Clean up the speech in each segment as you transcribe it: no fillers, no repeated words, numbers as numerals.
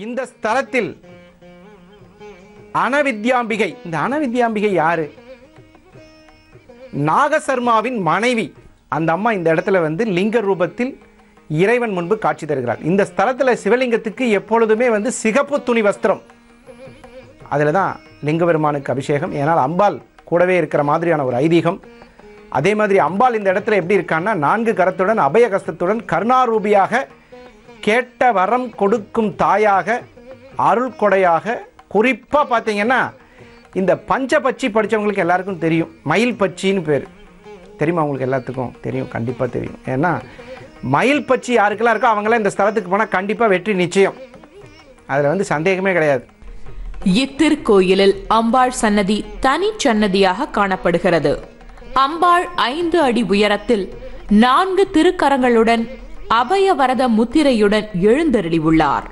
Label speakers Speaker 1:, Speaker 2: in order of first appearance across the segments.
Speaker 1: இந்த ஸ்தலத்தில் அனவித்யாம்பிகை, இந்த அனவித்யாம்பிகை யாரு? நாகசர்மாவின் மனைவி. அந்த அம்மா இந்த இடத்துல வந்து லிங்க ரூபத்தில் இறைவன் முன்பு காட்சி தருகிறார். இந்த ஸ்தலத்தில் சிவலிங்கத்துக்கு எப்பொழுதுமே வந்து சிகப்பு துணி வஸ்திரம், அதில் தான் லிங்க பெருமானுக்கு அபிஷேகம். ஏன்னால் அம்பாள் கூடவே இருக்கிற மாதிரியான ஒரு ஐதீகம். அதே மாதிரி அம்பாள் இந்த இடத்துல எப்படி இருக்கான்னா 4 கரத்துடன் அபய கஸ்தத்துடன் கருணாரூபியாக, கேட்ட வரம் கொடுக்கும் தாயாக, அருள் கொடையாக. குறிப்பாக பார்த்தீங்கன்னா இந்த பஞ்சபட்சி படித்தவங்களுக்கு எல்லாருக்கும் தெரியும், மயில் பட்சின்னு பேர் தெரியுமா? உங்களுக்கு எல்லாத்துக்கும் தெரியும், கண்டிப்பாக தெரியும். ஏன்னா மயில் பட்சி யாருக்கெல்லாம் இருக்கோ அவங்களாம் இந்த ஸ்தலத்துக்கு போனால் கண்டிப்பாக வெற்றி நிச்சயம், அதில் வந்து சந்தேகமே கிடையாது.
Speaker 2: இத்திருக்கோயிலில் அம்பாள் சன்னதி தனி சன்னதியாக காணப்படுகிறது. அம்பாள் 5 அடி உயரத்தில் 4 திருக்கரங்களுடன் அபயவரத முத்திரையுடன் எழுந்தருளி உள்ளார்.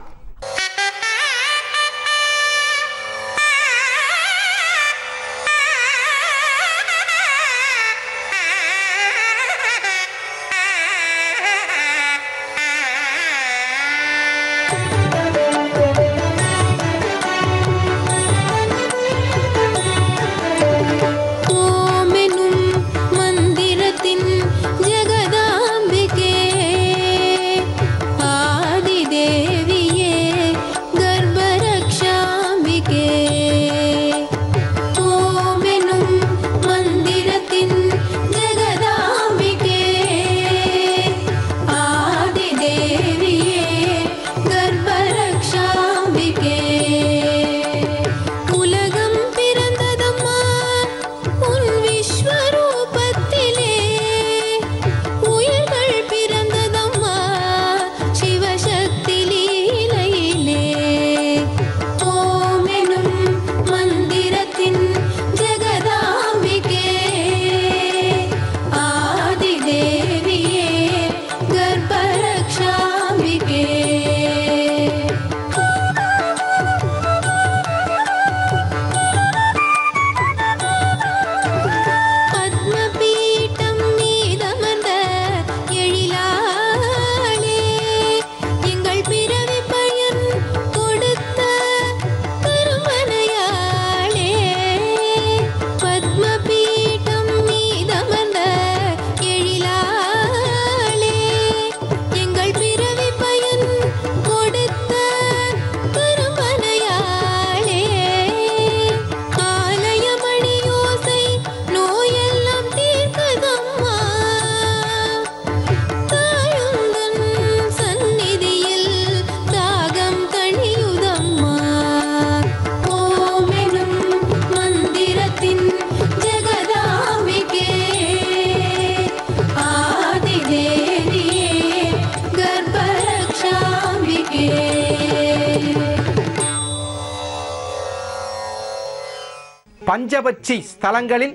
Speaker 1: பஞ்சபட்சி ஸ்தலங்களில்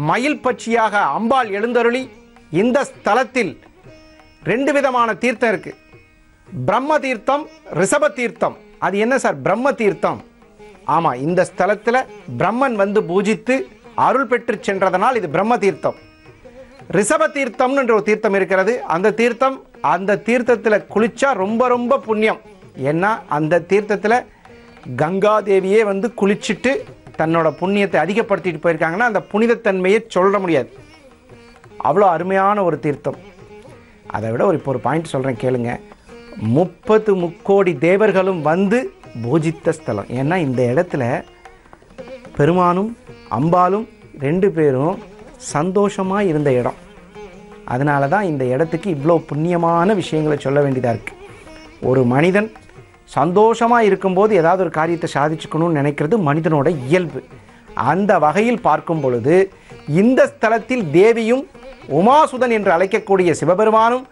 Speaker 1: மயில் பட்சியாக அம்பாள் எழுந்தருளி இந்த ஸ்தலத்தில் 2 விதமான தீர்த்தம் இருக்கு. பிரம்ம தீர்த்தம், ரிஷப தீர்த்தம். அது என்ன சார் பிரம்ம தீர்த்தம்? ஆமா, இந்த ஸ்தலத்தில் பிரம்மன் வந்து பூஜித்து அருள் பெற்று சென்றதனால் இது பிரம்ம தீர்த்தம். ரிஷப தீர்த்தம்னு ஒரு தீர்த்தம் இருக்கிறது. அந்த தீர்த்தத்தில் குளிச்சா ரொம்ப ரொம்ப புண்ணியம். ஏன்னா அந்த தீர்த்தத்தில் கங்காதேவியே வந்து குளிச்சுட்டு தன்னோட புண்ணியத்தை அதிகப்படுத்திட்டு போயிருக்காங்கன்னா அந்த புனிதத்தன்மையை சொல்ல முடியாது. அவ்வளோ அருமையான ஒரு தீர்த்தம். அதை விட இப்போ ஒரு பாயிண்ட் சொல்கிறேன் கேளுங்க. 30 முக்கோடி தேவர்களும் வந்து பூஜித்த ஸ்தலம். ஏன்னா இந்த இடத்துல பெருமானும் அம்பாலும் 2 பேரும் சந்தோஷமாக இருந்த இடம். அதனால தான் இந்த இடத்துக்கு இவ்வளோ புண்ணியமான விஷயங்களை சொல்ல வேண்டியதாக இருக்குது. ஒரு மனிதன் சந்தோஷமாக இருக்கும்போது ஏதாவது ஒரு காரியத்தை சாதிச்சுக்கணும்னு நினைக்கிறது மனிதனோட இயல்பு. அந்த வகையில் பார்க்கும் பொழுது இந்த ஸ்தலத்தில் தேவியும் உமாசுதன் என்று அழைக்கக்கூடிய சிவபெருமானும்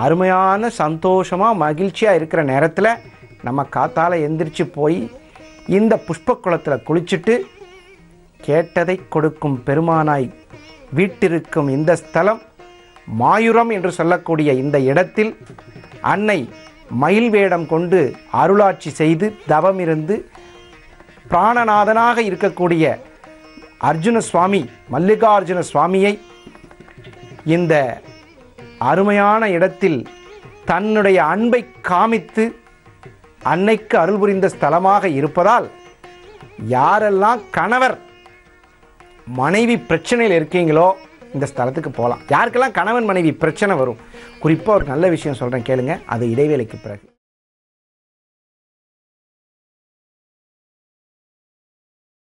Speaker 1: அருமையான சந்தோஷமாக மகிழ்ச்சியாக இருக்கிற நேரத்தில் நம்ம காத்தால எந்திரிச்சு போய் இந்த புஷ்ப குளத்தில் குளிச்சுட்டு கேட்டதை கொடுக்கும் பெருமானாய் வீட்டிருக்கும் இந்த ஸ்தலம் மாயூரம் என்று சொல்லக்கூடிய இந்த இடத்தில் அன்னை மயில் வேடம் கொண்டு அருளாட்சி செய்து தவம் இருந்து பிராணநாதனாக இருக்கக்கூடிய அர்ஜுன சுவாமி, மல்லிகார்ஜுன சுவாமியை இந்த அருமையான இடத்தில் தன்னுடைய அன்பை காமித்து அன்னைக்கு அருள் புரிந்த ஸ்தலமாக இருப்பதால் யாரெல்லாம் கணவர் மனைவி பிரச்சனையில் இருக்கீங்களோ இந்த ஸ்தலத்துக்கு போகலாம். யாருக்கெல்லாம் கணவன் மனைவி பிரச்சனை வரும், குறிப்பாக ஒரு நல்ல விஷயம் சொல்கிறேன் கேளுங்க, அது இடைவேளைக்கு பிறகு.